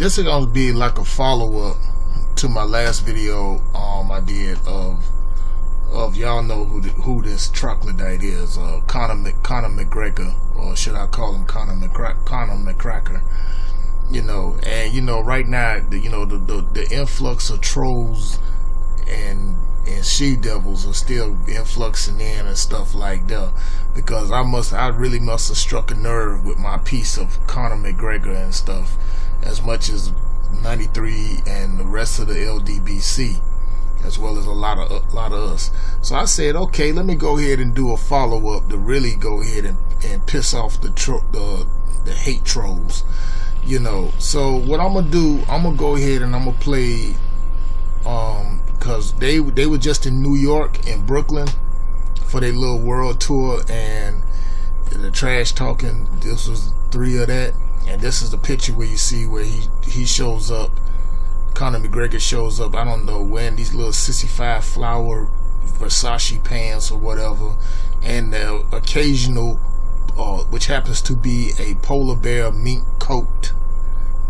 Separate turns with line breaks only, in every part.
this is gonna be like a follow-up to my last video I did of y'all know who this troglodyte is, Conor McGregor, or should I call him Conor McCracker? You know, and you know, right now, the influx of trolls and she devils are still influxing in and stuff like that, because I really must have struck a nerve with my piece of Conor McGregor and stuff, as much as 93 and the rest of the LDBC, as well as a lot of us. So I said, okay, let me go ahead and do a follow-up to really go ahead and piss off the hate trolls, you know. So what I'm gonna do, I'm gonna go ahead and I'm gonna play because they were just in New York and Brooklyn for their little world tour, and the trash talking, this was 3 of that, and this is the picture where you see where he shows up. Conor McGregor shows up, I don't know, wearing these little sissified flower Versace pants or whatever, and the occasional which happens to be a polar bear mink coat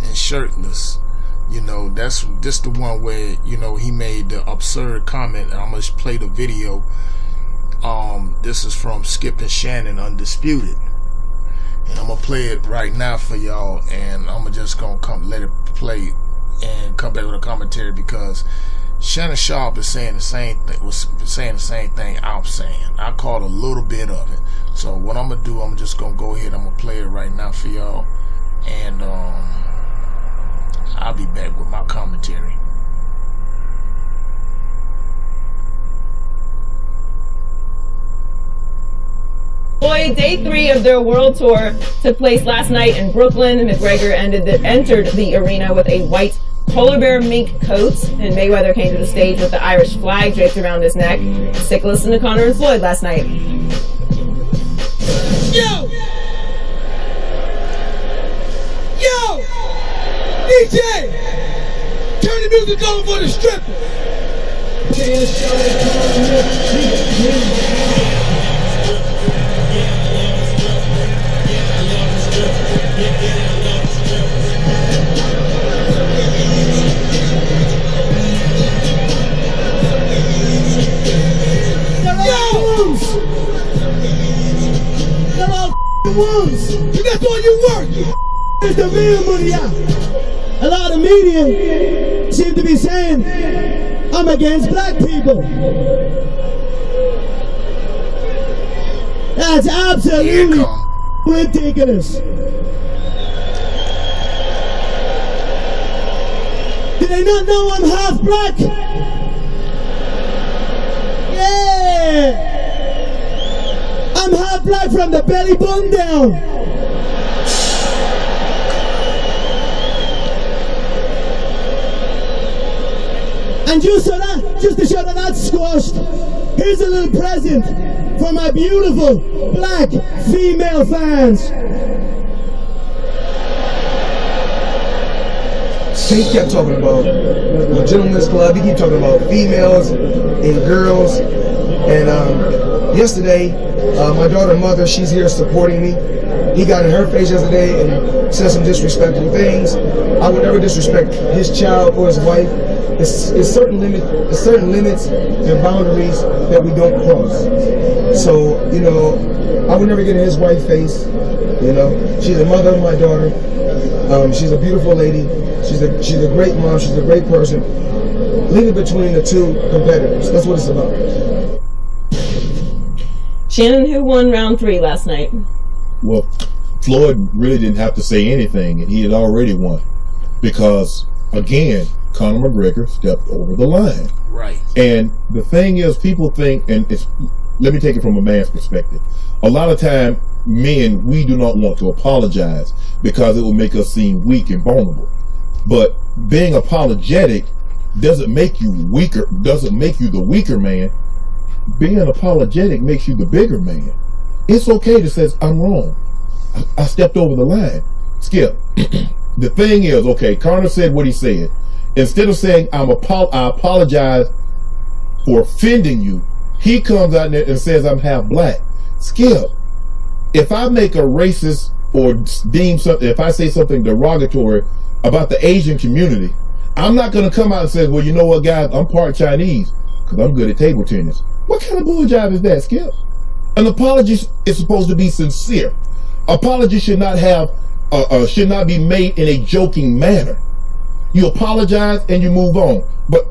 and shirtless. You know, that's just the one where, you know, he made the absurd comment, and I'm gonna play the video. This is from Skip and Shannon Undisputed, and I'm gonna play it right now for y'all, and I'm just gonna let it play and come back with a commentary, because Shannon Sharp is saying the same thing I'm saying. I caught a little bit of it. So what I'm gonna do, I'm just gonna go ahead, I'm gonna play it right now for y'all, and I'll be back with my commentary.
Boy, day 3 of their world tour took place last night in Brooklyn. McGregor entered the arena with a white polar bear mink coat, and Mayweather came to the stage with the Irish flag draped around his neck. Sick listen to Conor and Floyd last night.
Yo! Yo! DJ! Turn the music on for the stripper! That's all you work.
It's the real money out. A lot of media seem to be saying I'm against black people. That's absolutely ridiculous. Do they not know I'm half black? Yeah! I'm half black from the belly button down. And just to show that that's squashed, here's a little present for my beautiful black female fans.
He kept talking about the gentleman's club. He kept talking about females and girls. And yesterday, my daughter's mother, she's here supporting me. He got in her face yesterday and said some disrespectful things. I would never disrespect his child or his wife. It's certain limits and boundaries that we don't cross. So, you know, I would never get in his wife's face. You know, she's the mother of my daughter. She's a beautiful lady. She's a great mom. She's a great person. Leave it between the two competitors. That's what it's about.
Shannon, who won round 3 last night?
Well, Floyd really didn't have to say anything, and he had already won, because again, Conor McGregor stepped over the line.
Right.
And the thing is, people think, and let me take it from a man's perspective. A lot of time, men, we do not want to apologize because it will make us seem weak and vulnerable. But being apologetic doesn't make you weaker, doesn't make you the weaker man. Being apologetic makes you the bigger man. It's okay to say, I'm wrong. I stepped over the line. Skip. The thing is, okay, Conor said what he said. Instead of saying, I apologize for offending you, he comes out there and says, I'm half black. Skip. If I make a racist or deem something, if I say something derogatory about the Asian community, I'm not going to come out and say, well, you know what, guys, I'm part Chinese because I'm good at table tennis. What kind of bull job is that, Skip? An apology is supposed to be sincere. Apology should not be made in a joking manner. You apologize and you move on. But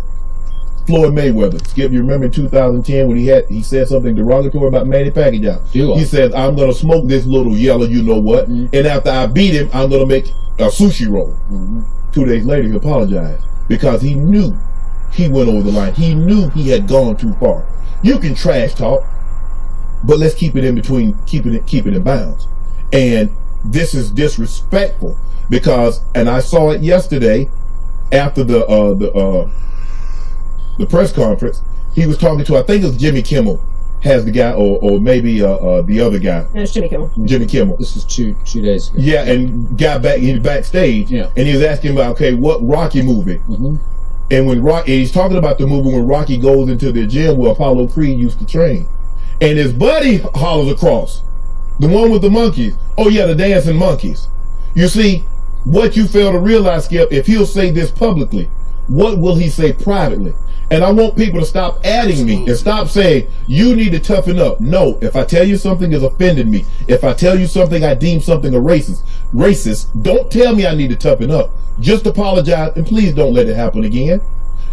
Floyd Mayweather, Skip, you remember in 2010 when he said something derogatory about Manny Pacquiao? He said, I'm going to smoke this little yellow you know what, and after I beat him, I'm going to make a sushi roll. 2 days later, he apologized because he knew he went over the line. He knew he had gone too far. You can trash talk, but let's keep it in between, keep it in bounds. And this is disrespectful because, and I saw it yesterday after the press conference. He was talking to, I think it was Jimmy Kimmel, has the guy, or maybe the other guy.
No, it's Jimmy Kimmel.
Jimmy Kimmel.
This is two days ago.
Yeah, and got backstage, and he was asking about, okay, what Rocky movie? And when he's talking about the movie when Rocky goes into the gym where Apollo Creed used to train, and his buddy hollers across, the one with the monkeys. Oh yeah, the dancing monkeys. You see, what you fail to realize, Skip, if he'll say this publicly, what will he say privately? And I want people to stop adding me and stop saying, you need to toughen up. No, if I tell you something has offended me, if I tell you something I deem something a racist, don't tell me I need to toughen up. Just apologize and please don't let it happen again.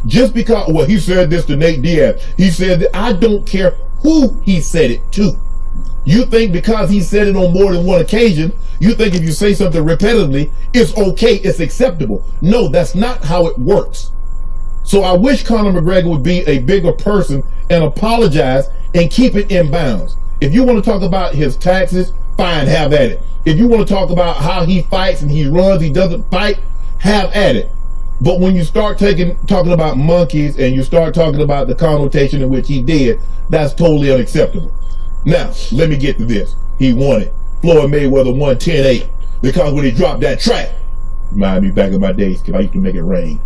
Just because, well, he said this to Nate Diaz. He said that, I don't care who he said it to. You think because he said it on more than one occasion, you think if you say something repetitively, it's okay, it's acceptable. No, that's not how it works. So I wish Conor McGregor would be a bigger person and apologize and keep it in bounds. If you want to talk about his taxes, fine, have at it. If you want to talk about how he fights and he runs, he doesn't fight, have at it. But when you start talking about monkeys and you start talking about the connotation in which he did, that's totally unacceptable. Now, let me get to this. He won it. Floyd Mayweather won 10-8 because when he dropped that track, remind me back in my days, because I used to make it rain.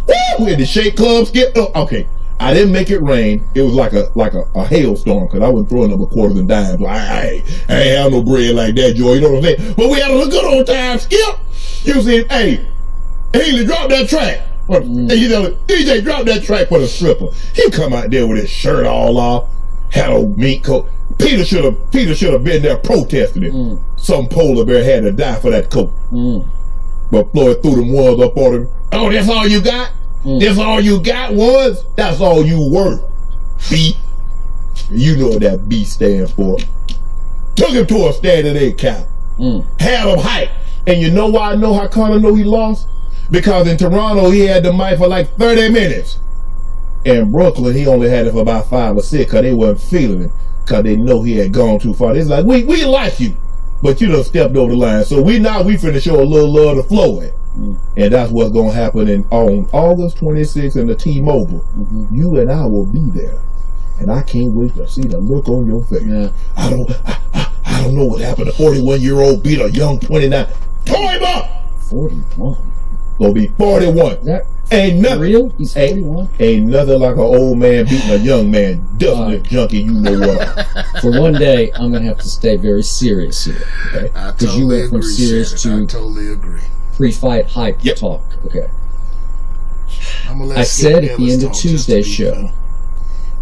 Woo! We had the Shake Club, Skip. Oh, okay, I didn't make it rain. It was like a hailstorm because I was throwing up a quarters and dimes. I ain't have no bread like that, Joy. You know what I'm saying? But we had a good old time, Skip. You see, hey, Haley, drop that track. Hey, you know, DJ, drop that track for the stripper. He come out there with his shirt all off, had a mink coat. Peter should have been there protesting it. Some polar bear had to die for that coat. But Floyd threw them ones up on him. Oh, that's all you got? That's all you got was? That's all you were. B. You know what that B stands for. Took him to a standing egg count. Had him hype. And you know why I know how Conor know he lost? Because in Toronto, he had the mic for like 30 minutes. In Brooklyn, he only had it for about 5 or 6 because they wasn't feeling it. Because they know he had gone too far. It's like, we like you, but you done stepped over the line. So we finna show a little love to Floyd. And that's what's going to happen on August 26th in the T-Mobile. You and I will be there. And I can't wait to see the look on your face. I don't know what happened. A 41-year-old beat a young 29. Toe him up!
41.
Gonna be 41.
Is that
ain't nothing
real? He's 41?
Ain't nothing like an old man beating a young man. Dusting a junkie, you know what.
For one day, I'm going to have to stay very serious here. Okay? Because you went from serious to
I totally agree.
Pre-fight hype talk. Okay. I said at the end of Tuesday's show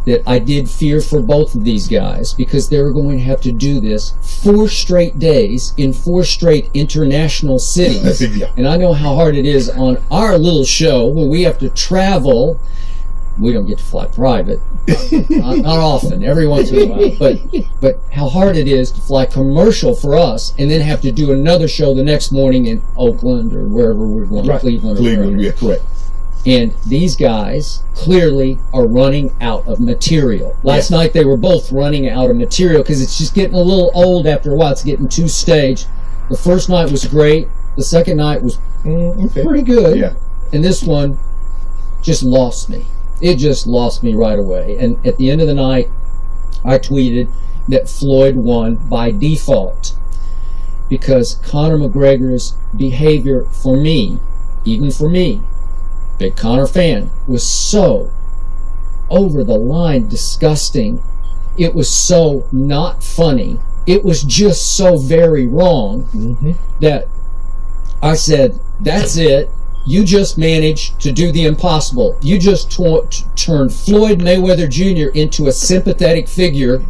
that I did fear for both of these guys because they were going to have to do this 4 straight days in 4 straight international cities. And I know how hard it is on our little show where we have to travel. We don't get to fly private, not often, every once in a while, but how hard it is to fly commercial for us and then have to do another show the next morning in Oakland or wherever we're going, Cleveland.
Yeah, correct.
And these guys clearly are running out of material. Last night they were both running out of material because it's just getting a little old after a while. It's getting too staged. The first night was great. The second night was pretty good. Yeah. And this one just lost me. It just lost me right away. And at the end of the night, I tweeted that Floyd won by default because Conor McGregor's behavior for me, even for me, big Conor fan, was so over the line disgusting. It was so not funny. it was just so very wrong that I said, that's it. You just managed to do the impossible. You just turned Floyd Mayweather Jr. into a sympathetic figure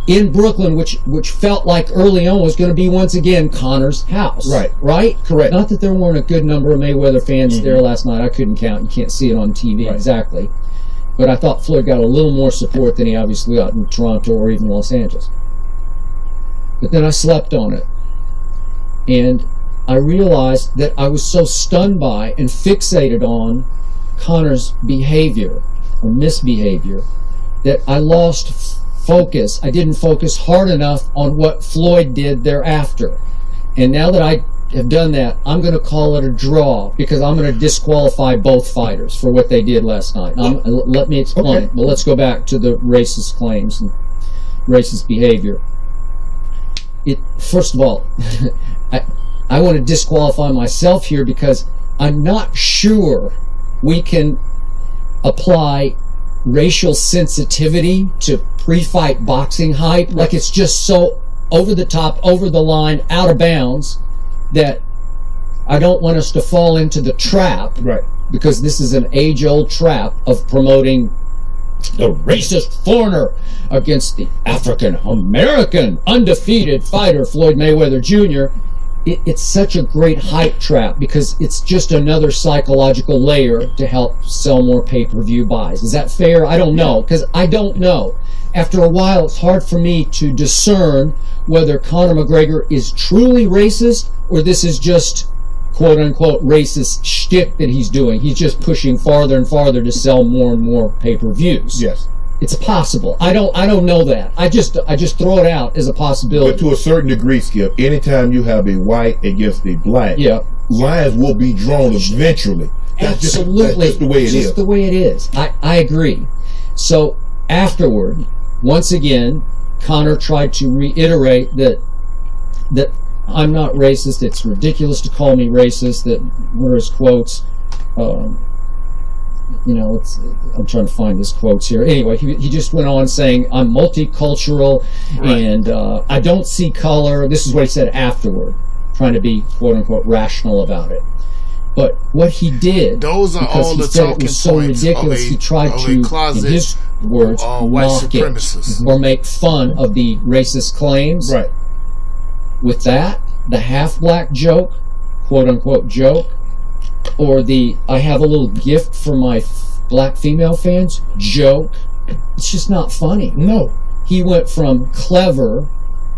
in Brooklyn, which felt like early on was going to be once again Conor's house. Right?
Correct.
Not that there weren't a good number of Mayweather fans there last night. I couldn't count. You can't see it on TV exactly. But I thought Floyd got a little more support than he obviously got in Toronto or even Los Angeles. But then I slept on it. And I realized that I was so stunned by and fixated on Conor's behavior or misbehavior that I lost focus. I didn't focus hard enough on what Floyd did thereafter. And now that I have done that, I'm going to call it a draw because I'm going to disqualify both fighters for what they did last night. Let me explain. Well, let's go back to the racist claims and racist behavior. First of all, I want to disqualify myself here because I'm not sure we can apply racial sensitivity to pre-fight boxing hype. Like it's just so over the top, over the line, out of bounds that I don't want us to fall into the trap.
Right.
Because this is an age-old trap of promoting the racist foreigner against the African-American undefeated fighter Floyd Mayweather Jr. It's such a great hype trap because it's just another psychological layer to help sell more pay-per-view buys. Is that fair? I don't know, because I don't know. After a while, it's hard for me to discern whether Conor McGregor is truly racist or this is just quote-unquote racist shtick that he's doing. He's just pushing farther and farther to sell more and more pay-per-views.
Yes.
It's possible. I don't know that. I just throw it out as a possibility.
But to a certain degree, Skip, anytime you have a white against a black, lines will be drawn eventually.
Absolutely.
That's just the way it is.
Just the way it is. I agree. So afterward, once again, Conor tried to reiterate that I'm not racist. It's ridiculous to call me racist. That were his quotes. I'm trying to find his quotes here. Anyway, he just went on saying, I'm multicultural and I don't see color. This is what he said afterward, trying to be quote-unquote rational about it. But what he did,
those are all the talking
it was so
points
ridiculous, he tried to, in his words,
white
mock
supremacists
it or make fun of the racist claims.
Right.
With that, the half-black joke, quote-unquote joke, or the I have a little gift for my black female fans joke, it's just not funny.
No.
He went from clever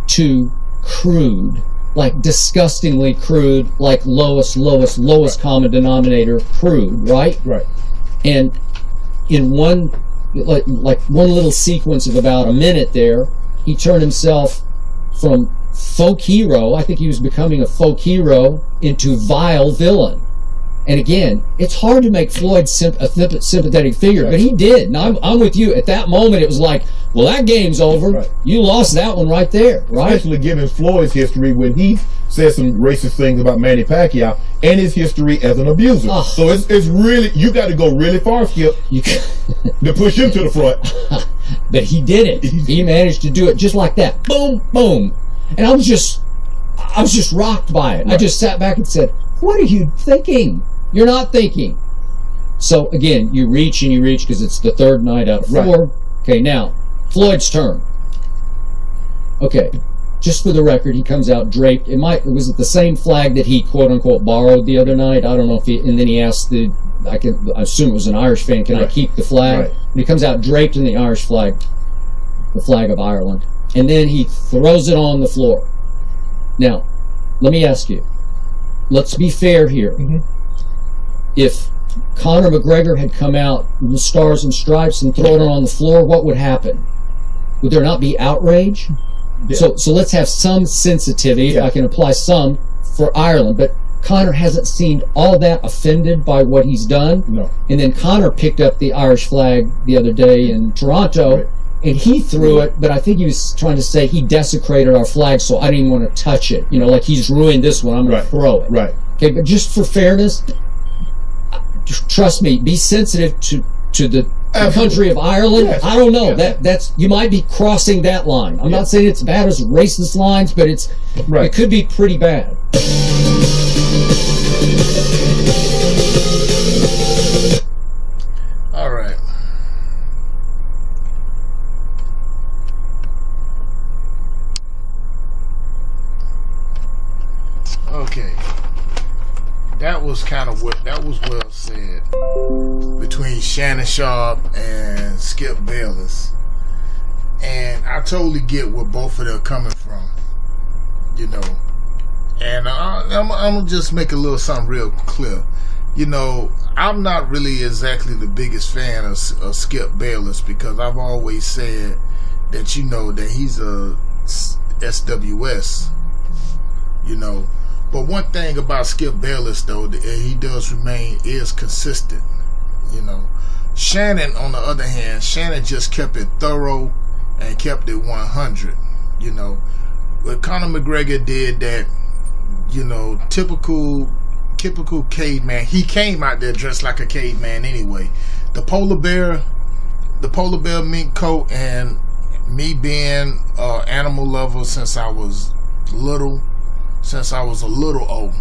to crude, like disgustingly crude, like lowest common denominator crude, right?
Right.
And in one little sequence of about a minute there, he turned himself from folk hero, I think he was becoming a folk hero, into vile villain. And again, it's hard to make Floyd a sympathetic figure, but he did. And I'm with you. At that moment, it was like, well, that game's over. Right. You lost that one right there, right?
Especially given Floyd's history when he said some racist things about Manny Pacquiao and his history as an abuser. So it's really, you got to go really far, Skip, to push him to the front.
But he did it. He managed to do it just like that. Boom, boom. And I was just rocked by it. Right. I just sat back and said, what are you thinking? You're not thinking. So again, you reach and you reach because it's the third night out of 4. Right. Okay, now, Floyd's turn. Okay, just for the record, he comes out draped. Was it the same flag that he quote unquote borrowed the other night? I don't know if and then he asked I assume it was an Irish fan, can I keep the flag? Right. And he comes out draped in the Irish flag, the flag of Ireland. And then he throws it on the floor. Now, let me ask you, let's be fair here. Mm-hmm. If Conor McGregor had come out in the Stars and Stripes and thrown it on the floor, what would happen? Would there not be outrage? Yeah. So let's have some sensitivity, if I can apply some, for Ireland. But Conor hasn't seemed all that offended by what he's done. No. And then Conor picked up the Irish flag the other day in Toronto, and he threw it, but I think he was trying to say he desecrated our flag, so I didn't want to touch it. Like he's ruined this one, I'm going to throw it. Right. Okay, but just for fairness, trust me, be sensitive to the the country of Ireland.
Yes.
I don't know.
Yes.
That's you might be crossing that line. I'm not saying it's bad as racist lines, but it could be pretty bad.
All right. Okay. That was well said between Shannon Sharp and Skip Bayless. And I totally get where both of them are coming from, you know. And I'm going to just make a little something real clear. You know, I'm not really exactly the biggest fan of Skip Bayless, because I've always said that, you know, that he's a SWS, you know. But one thing about Skip Bayless, though, that he does remain is consistent, you know. Shannon, on the other hand, Shannon just kept it thorough and kept it 100, you know. But Conor McGregor did that, you know, typical caveman. He came out there dressed like a caveman anyway. The polar bear mink coat, and me being an animal lover since I was a little old.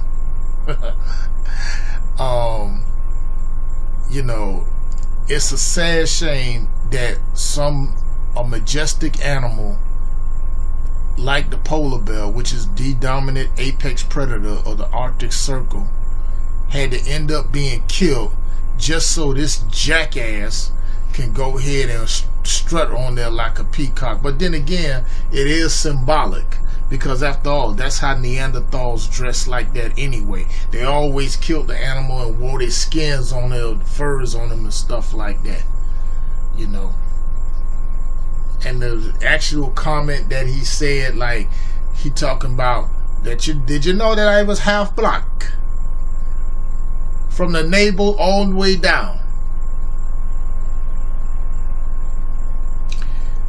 You know, it's a sad shame that a majestic animal like the polar bear, which is the dominant apex predator of the Arctic Circle, had to end up being killed just so this jackass can go ahead and strut on there like a peacock. But then again, it is symbolic, because after all, that's how Neanderthals dressed like that anyway. They always killed the animal and wore their skins on their furs on them and stuff like that, you know. And the actual comment that he said, like, he talking about that did you know that I was half black from the navel all the way down,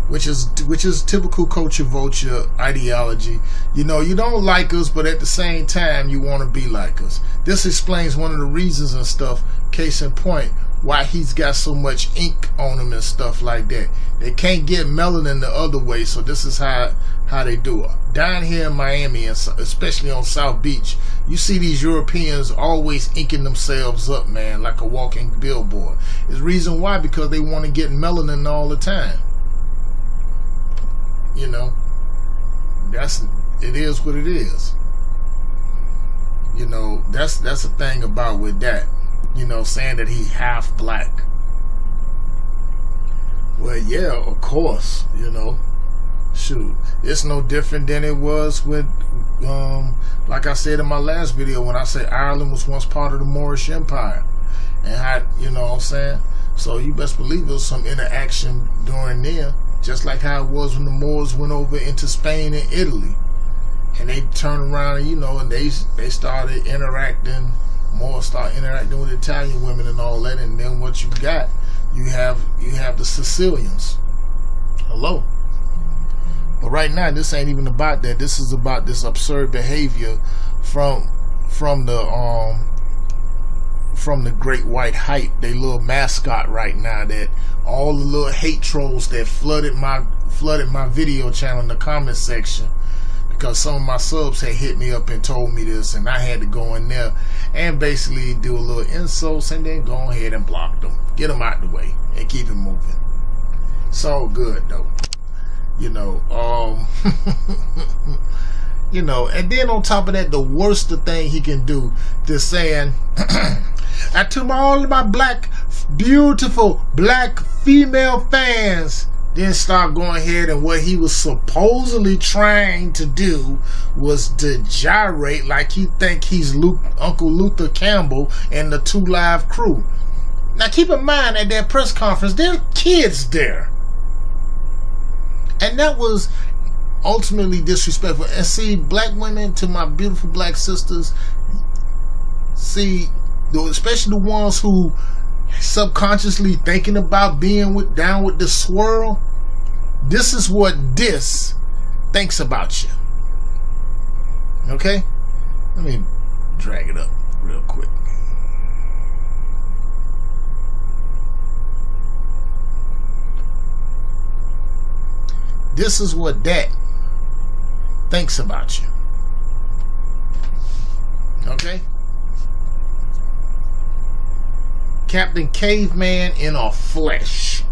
which is typical culture vulture ideology. You know, you don't like us, but at the same time you want to be like us. This explains one of the reasons and stuff, case in point, why he's got so much ink on him and stuff like that. They can't get melanin the other way, so this is how they do it. Down here in Miami, and especially on South Beach, you see these Europeans always inking themselves up, man, like a walking billboard. It's reason why, because they want to get melanin all the time. You know, it is what it is. You know, that's the thing about with that. You know, saying that he half black. Well, yeah, of course, you know. Shoot, it's no different than it was with, like I said in my last video, when I said Ireland was once part of the Moorish Empire. And how, you know what I'm saying? So you best believe there was some interaction during there, just like how it was when the Moors went over into Spain and Italy. And they turned around, and, you know, and they started interacting. More start interacting with Italian women and all that, and then what you got, you have the Sicilians. Hello. But right now, this ain't even about that. This is about this absurd behavior from the Great White Hype, they little mascot right now, that all the little hate trolls that flooded my video channel in the comment section. Because some of my subs had hit me up and told me this, and I had to go in there and basically do a little insults and then go ahead and block them, get them out the way, and keep it moving. It's all good though, you know. You know, and then on top of that, the worst thing he can do is saying, "I to all of my beautiful black female fans." Then start going ahead, and what he was supposedly trying to do was to gyrate like he think he's Uncle Luther Campbell and the 2 Live crew. Now keep in mind, at that press conference, there are kids there. And that was ultimately disrespectful. And see, black women, to my beautiful black sisters, see, especially the ones who subconsciously thinking about being down with the swirl, this is what this thinks about you. Okay? Let me drag it up real quick. This is what that thinks about you. Okay? Captain Caveman in a flesh.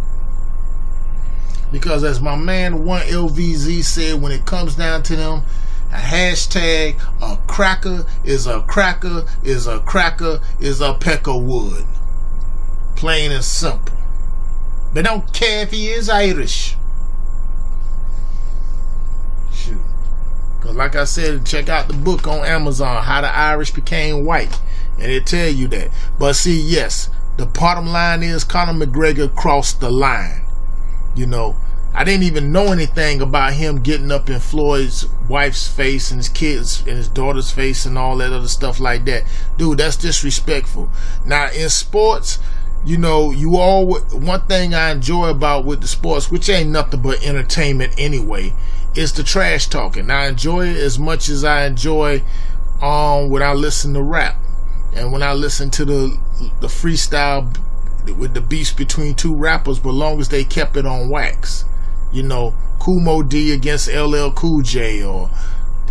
Because as my man 1LVZ said, when it comes down to them, a hashtag, a cracker is a cracker is a cracker is a peck of wood. Plain and simple. They don't care if he is Irish. Shoot. Because like I said, check out the book on Amazon, How the Irish Became White. And it tell you that. But see, yes, the bottom line is Conor McGregor crossed the line. You know, I didn't even know anything about him getting up in Floyd's wife's face and his kids and his daughter's face and all that other stuff like that. Dude, that's disrespectful. Now, in sports, you know, one thing I enjoy about with the sports, which ain't nothing but entertainment anyway, is the trash talking. Now, I enjoy it as much as I enjoy when I listen to rap and when I listen to the freestyle with the beefs between two rappers, but long as they kept it on wax. You know, Kumo D against LL Cool J, or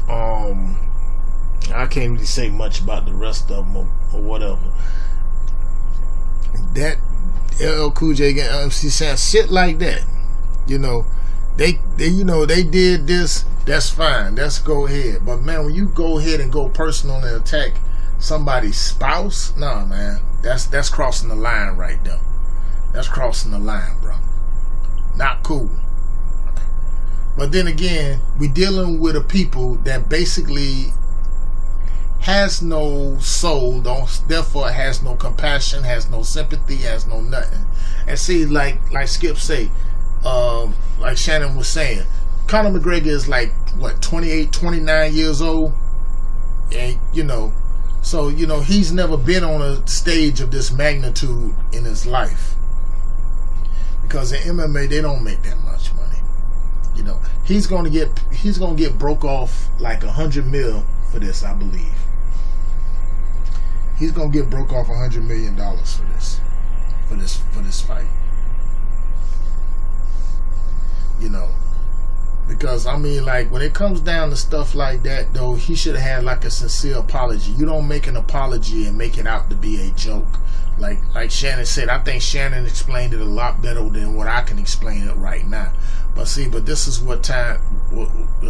I can't really say much about the rest of them or whatever. That LL Cool J against MC Sam, shit like that. You know, they did this. That's fine. Let's go ahead. But man, when you go ahead and go personal and attack somebody's spouse, nah, man. That's crossing the line right there. That's crossing the line, bro. Not cool. But then again, we dealing with a people that basically has no soul, therefore has no compassion, has no sympathy, has no nothing. And see, like Skip say, like Shannon was saying, Conor McGregor is like, what, 28, 29 years old? And, you know, so, you know, he's never been on a stage of this magnitude in his life. Because in MMA, they don't make that much money. You know, he's gonna get broke off like $100 million for this, I believe. He's gonna get broke off $100 million for this fight. You know, because I mean, like, when it comes down to stuff like that, though, he should have had like a sincere apology. You don't make an apology and make it out to be a joke. Like Shannon said, I think Shannon explained it a lot better than what I can explain it right now. But see, this is the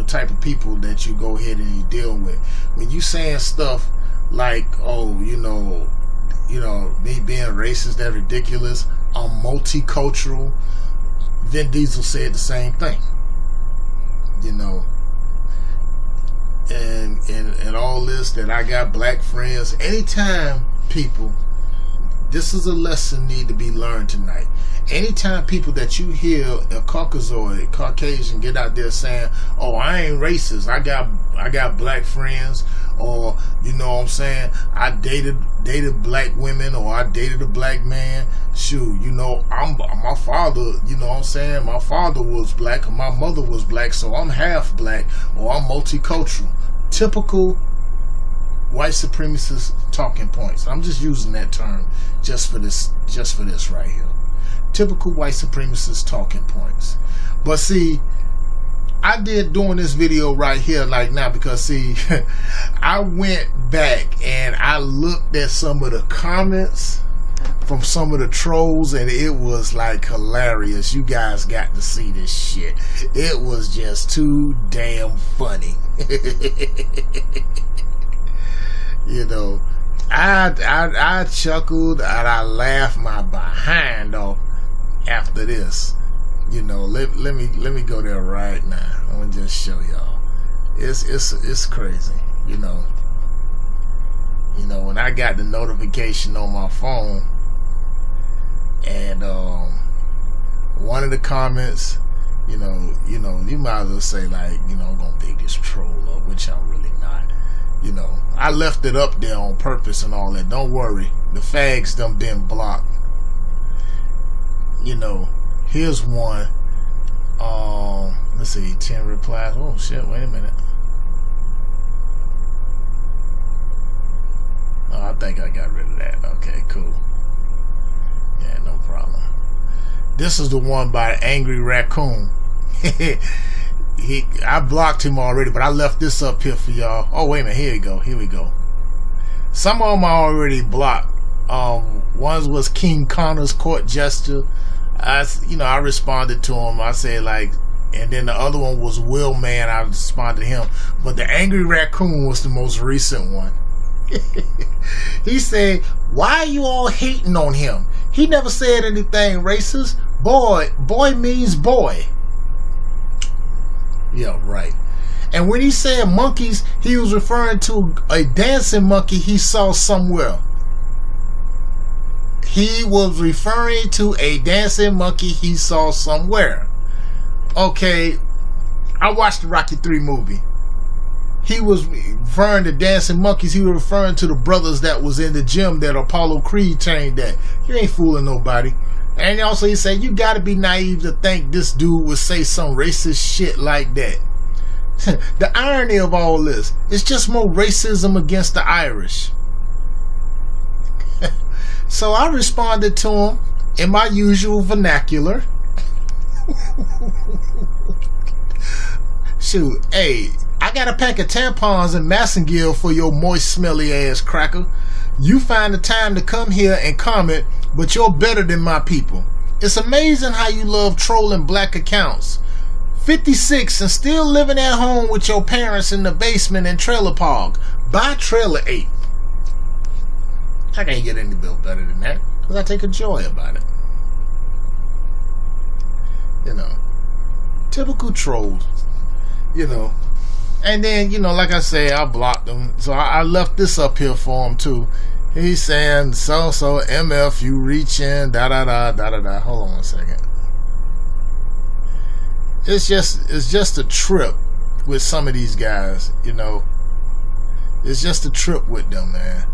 type of people that you go ahead and you deal with. When you saying stuff like, oh, you know, me being racist, that's ridiculous. I'm multicultural. Vin Diesel said the same thing. You know, and all this, that I got black friends. Anytime people, this is a lesson need to be learned tonight. Anytime people that you hear a Caucasian get out there saying, oh, I ain't racist, I got black friends, or, you know what I'm saying, I dated black women, or I dated a black man. Shoot, you know, my father, you know what I'm saying, my father was black and my mother was black, so I'm half black, or I'm multicultural. Typical white supremacist talking points. I'm just using that term just for this right here. Typical white supremacist talking points. But see, I did doing this video right here like now because see, I went back and I looked at some of the comments from some of the trolls, and it was like hilarious. You guys got to see this shit. It was just too damn funny. You know, I chuckled and I laughed my behind off after this. You know, let me go there right now. I'm gonna just show y'all. It's crazy. You know, when I got the notification on my phone, and one of the comments, you might as well say, like, I'm gonna big this troll up, which I'm really not. I left it up there on purpose and all that. Don't worry, the fags done been blocked. Here's one. Let's see, 10 replies. Oh shit, wait a minute. Oh, I think I got rid of that. Okay, cool. Yeah, no problem. This is the one by Angry Raccoon. I blocked him already, but I left this up here for y'all. Oh, wait a minute. Here we go. Some of them I already blocked. One was King Connor's court gesture. I responded to him. I said, like, and then the other one was Will Man. I responded to him. But the Angry Raccoon was the most recent one. He said, why are you all hating on him? He never said anything racist. Boy means boy. Yeah, right. And when he said monkeys, he was referring to a dancing monkey he saw somewhere. He was referring to a dancing monkey he saw somewhere. Okay, I watched the Rocky 3 movie. He was referring to dancing monkeys. He was referring to the brothers that was in the gym that Apollo Creed trained at. You ain't fooling nobody. And also he said, you gotta be naive to think this dude would say some racist shit like that. The irony of all this, it's just more racism against the Irish. So I responded to him in my usual vernacular. Shoot, hey, I got a pack of tampons in Massengill for your moist, smelly ass cracker. You find the time to come here and comment, but you're better than my people. It's amazing how you love trolling black accounts. 56 and still living at home with your parents in the basement in Trailer Park. Buy Trailer 8. I can't get any bill better than that because I take a joy about it. Typical trolls. And then, like I say, I blocked him. So I left this up here for him too. He's saying, so MF, you reaching, da-da-da. Hold on one second. It's just a trip with some of these guys, It's just a trip with them, man.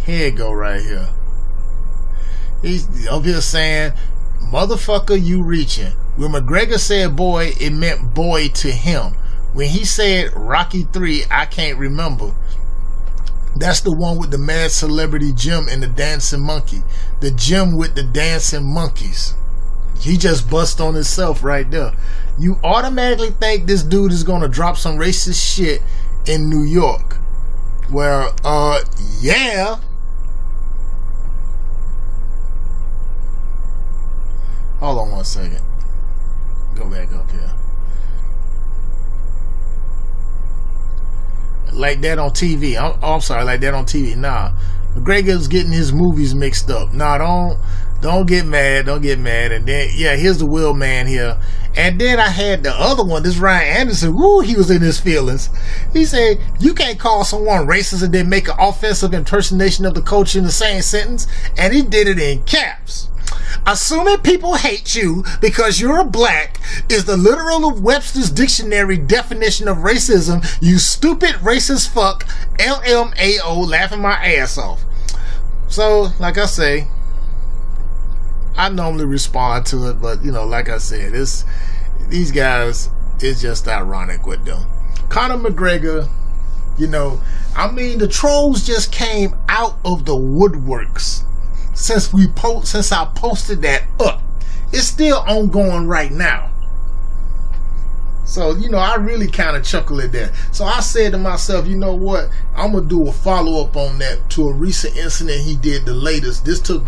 Here you go right here. He's up here saying, motherfucker, you reaching. When McGregor said boy, it meant boy to him. When he said Rocky 3, I can't remember. That's the one with the mad celebrity Jim and the dancing monkey. The Jim with the dancing monkeys. He just bust on himself right there. You automatically think this dude is gonna drop some racist shit in New York. Well, yeah. Hold on one second. Go back up here. Like that on TV. I'm sorry, like that on TV. Nah. McGregor's getting his movies mixed up. Nah, don't get mad. Don't get mad. And then, yeah, here's the Will Man here. And then I had the other one, this Ryan Anderson. Woo, he was in his feelings. He said, you can't call someone racist and then make an offensive impersonation of the coach in the same sentence. And he did it in caps. Assuming people hate you because you're a black is the literal of Webster's dictionary definition of racism. You stupid racist fuck. LMAO, laughing my ass off. So, like I say, I normally respond to it, but like I said, these guys, it's just ironic with them. Conor McGregor, the trolls just came out of the woodworks since I posted that up. It's still ongoing right now. So, I really kind of chuckle at that. So I said to myself, you know what? I'm going to do a follow-up on that to a recent incident he did, the latest. This took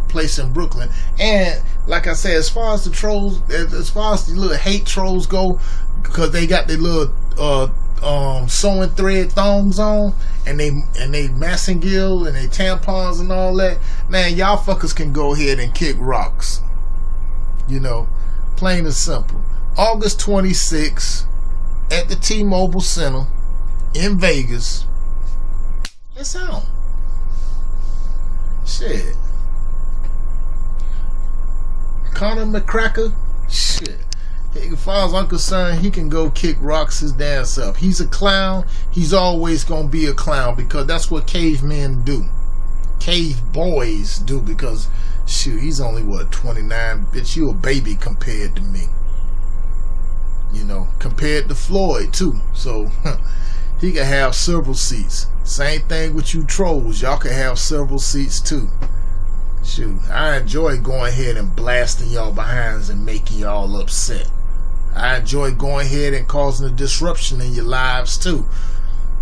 place in Brooklyn. And like I said, as far as the trolls, as far as the little hate trolls go, because they got their little sewing thread thongs on, and they Massengill and they tampons and all that, man, y'all fuckers can go ahead and kick rocks. Plain and simple. August 26th at the T-Mobile Center in Vegas. It's on. Shit. Conor McCracker, shit. As far as I'm concerned, he can go kick rocks his damn self. He's a clown. He's always gonna be a clown because that's what cavemen do. Cave boys do, because shoot, he's only 29. Bitch, you a baby compared to me. Compared to Floyd too. So he can have several seats. Same thing with you trolls. Y'all can have several seats too. Shoot, I enjoy going ahead and blasting y'all behinds and making y'all upset. I enjoy going ahead and causing a disruption in your lives too.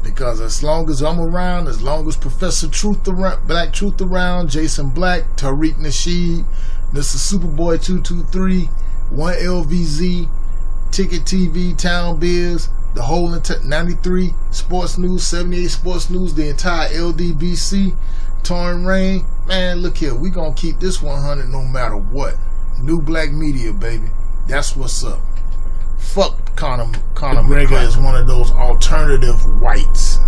Because as long as I'm around, as long as Professor Truth around, Black Truth around, Jason Black, Tariq Nasheed, Mr. Superboy 223, 1LVZ, Ticket TV, Town Biz, the whole 93 Sports News, 78 Sports News, the entire LDBC, Torn Rain, man, look here, we gonna keep this 100 no matter what. New Black Media, baby. That's what's up. Fuck Conor McGregor is one of those alternative whites.